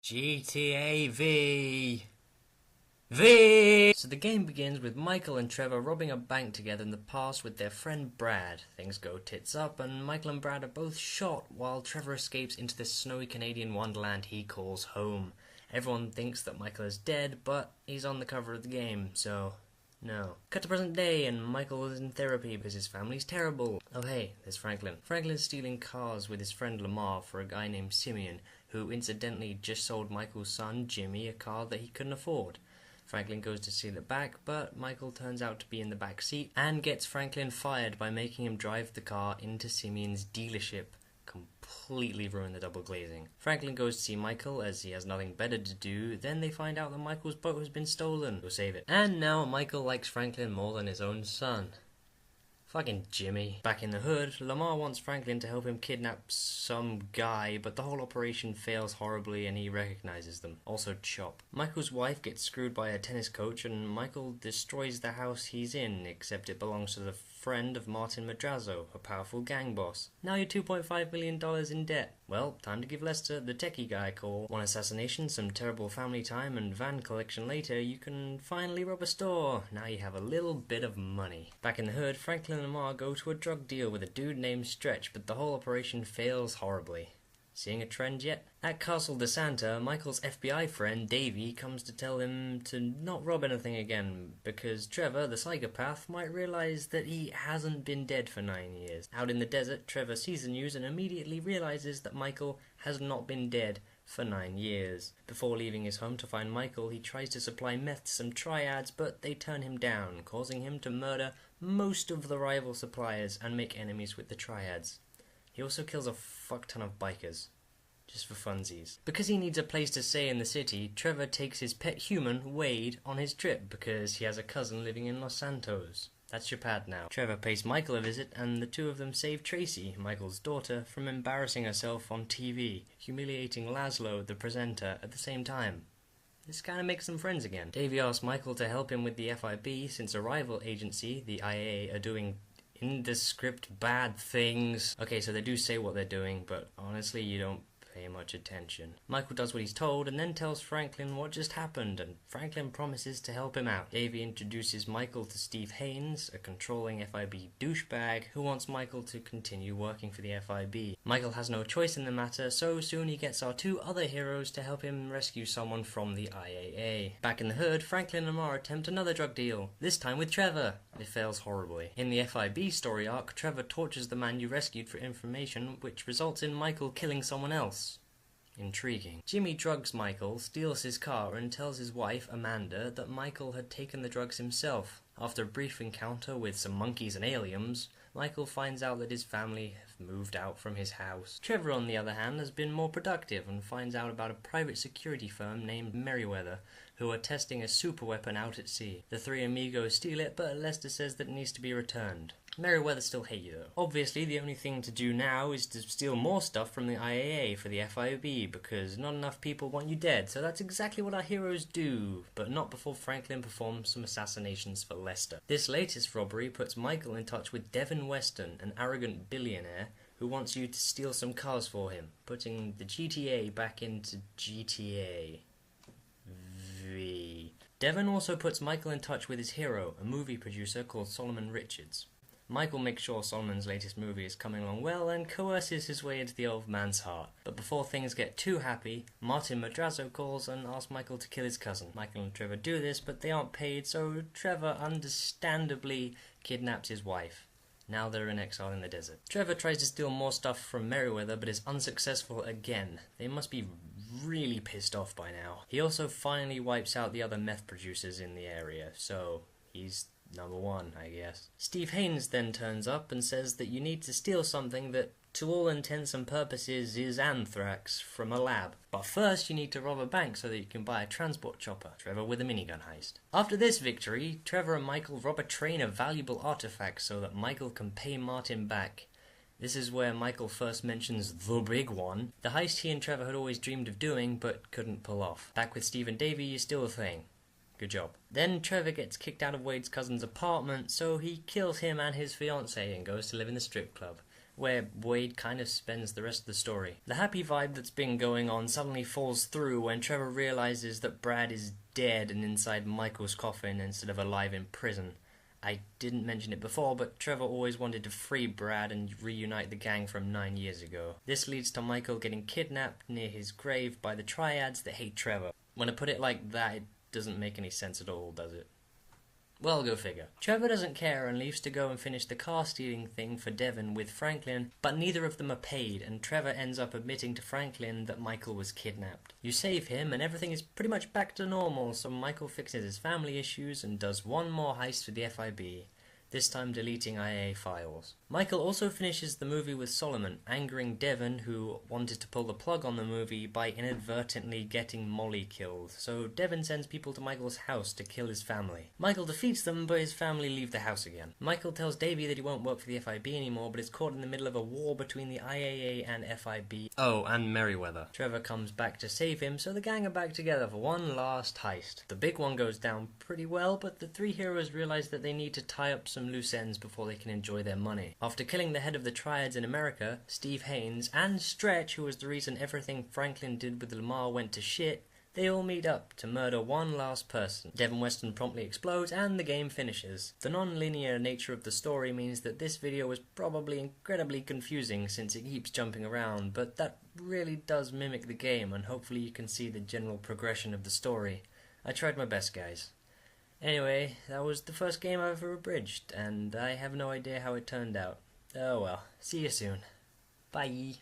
GTA V. V! So the game begins with Michael and Trevor robbing a bank together in the past with their friend Brad. Things go tits up and Michael and Brad are both shot while Trevor escapes into this snowy Canadian wonderland he calls home. Everyone thinks that Michael is dead, but he's on the cover of the game, so no. Cut to present day and Michael is in therapy because his family's terrible. Oh hey, there's Franklin. Franklin's stealing cars with his friend Lamar for a guy named Simeon, who incidentally just sold Michael's son Jimmy a car that he couldn't afford. Franklin goes to steal it back, but Michael turns out to be in the back seat and gets Franklin fired by making him drive the car into Simeon's dealership. Completely ruin the double glazing. Franklin goes to see Michael as he has nothing better to do. Then they find out that Michael's boat has been stolen. Go save it. And now Michael likes Franklin more than his own son. Fucking Jimmy. Back in the hood, Lamar wants Franklin to help him kidnap some guy, but the whole operation fails horribly and he recognizes them. Also Chop. Michael's wife gets screwed by a tennis coach and Michael destroys the house he's in, except it belongs to the friend of Martin Madrazo, a powerful gang boss. Now you're $2.5 million in debt. Well, time to give Lester, the techie guy, a call. One assassination, some terrible family time, and van collection later, you can finally rob a store. Now you have a little bit of money. Back in the hood, Franklin and Lamar go to a drug deal with a dude named Stretch, but the whole operation fails horribly. Seeing a trend yet? At Castle de Santa, Michael's FBI friend Davey comes to tell him to not rob anything again, because Trevor, the psychopath, might realize that he hasn't been dead for 9 years. Out in the desert, Trevor sees the news and immediately realizes that Michael has not been dead for 9 years. Before leaving his home to find Michael, he tries to supply meth to some triads, but they turn him down, causing him to murder most of the rival suppliers and make enemies with the triads. He also kills a fuck ton of bikers, just for funsies. Because he needs a place to stay in the city, Trevor takes his pet human, Wade, on his trip because he has a cousin living in Los Santos. That's your pad now. Trevor pays Michael a visit and the two of them save Tracy, Michael's daughter, from embarrassing herself on TV, humiliating Laszlo, the presenter, at the same time. This kinda makes them friends again. Davey asks Michael to help him with the FIB since a rival agency, the IA, are doing indescript bad things. Okay, so they do say what they're doing, but honestly you don't pay much attention. Michael does what he's told and then tells Franklin what just happened, and Franklin promises to help him out. Davey introduces Michael to Steve Haynes, a controlling FIB douchebag who wants Michael to continue working for the FIB. Michael has no choice in the matter, so soon he gets our two other heroes to help him rescue someone from the IAA. Back in the hood, Franklin and Lamar attempt another drug deal, this time with Trevor. It fails horribly. In the FIB story arc, Trevor tortures the man you rescued for information, which results in Michael killing someone else. Intriguing. Jimmy drugs Michael, steals his car, and tells his wife, Amanda, that Michael had taken the drugs himself. After a brief encounter with some monkeys and aliens, Michael finds out that his family have moved out from his house. Trevor, on the other hand, has been more productive and finds out about a private security firm named Merryweather, who are testing a superweapon out at sea. The three amigos steal it, but Lester says that it needs to be returned. Merryweather still hate you though. Obviously, the only thing to do now is to steal more stuff from the IAA for the FIB, because not enough people want you dead, so that's exactly what our heroes do, but not before Franklin performs some assassinations for Lester. This latest robbery puts Michael in touch with Devin Weston, an arrogant billionaire, who wants you to steal some cars for him, putting the GTA back into GTA V. Devin also puts Michael in touch with his hero, a movie producer called Solomon Richards. Michael makes sure Solomon's latest movie is coming along well and coerces his way into the old man's heart. But before things get too happy, Martin Madrazo calls and asks Michael to kill his cousin. Michael and Trevor do this, but they aren't paid, so Trevor understandably kidnaps his wife. Now they're in exile in the desert. Trevor tries to steal more stuff from Merryweather, but is unsuccessful again. They must be really pissed off by now. He also finally wipes out the other meth producers in the area, so he's number one, I guess. Steve Haynes then turns up and says that you need to steal something that, to all intents and purposes, is anthrax from a lab. But first you need to rob a bank so that you can buy a transport chopper. Trevor with a minigun heist. After this victory, Trevor and Michael rob a train of valuable artifacts so that Michael can pay Martin back. This is where Michael first mentions the big one, the heist he and Trevor had always dreamed of doing but couldn't pull off. Back with Steve and Davey, you steal a thing. Good job. Then Trevor gets kicked out of Wade's cousin's apartment, so he kills him and his fiancée and goes to live in the strip club. where Wade kind of spends the rest of the story. The happy vibe that's been going on suddenly falls through when Trevor realizes that Brad is dead and inside Michael's coffin instead of alive in prison. I didn't mention it before, but Trevor always wanted to free Brad and reunite the gang from 9 years ago. This leads to Michael getting kidnapped near his grave by the triads that hate Trevor. When I put it like that, it doesn't make any sense at all, does it? Well, go figure. Trevor doesn't care and leaves to go and finish the car-stealing thing for Devon with Franklin, but neither of them are paid, and Trevor ends up admitting to Franklin that Michael was kidnapped. You save him, and everything is pretty much back to normal, so Michael fixes his family issues and does one more heist for the FIB, this time deleting IA files. Michael also finishes the movie with Solomon, angering Devon, who wanted to pull the plug on the movie by inadvertently getting Molly killed, so Devon sends people to Michael's house to kill his family. Michael defeats them, but his family leave the house again. Michael tells Davey that he won't work for the FIB anymore, but is caught in the middle of a war between the IAA and FIB. Oh, and Merriweather. Trevor comes back to save him, so the gang are back together for one last heist. The big one goes down pretty well, but the three heroes realize that they need to tie up some loose ends before they can enjoy their money. After killing the head of the triads in America, Steve Haynes, and Stretch, who was the reason everything Franklin did with Lamar went to shit, they all meet up to murder one last person. Devon Weston promptly explodes and the game finishes. The non-linear nature of the story means that this video was probably incredibly confusing since it keeps jumping around, but that really does mimic the game, and hopefully you can see the general progression of the story. I tried my best, guys. Anyway, that was the first game I've ever abridged, and I have no idea how it turned out. Oh well, see you soon. Bye.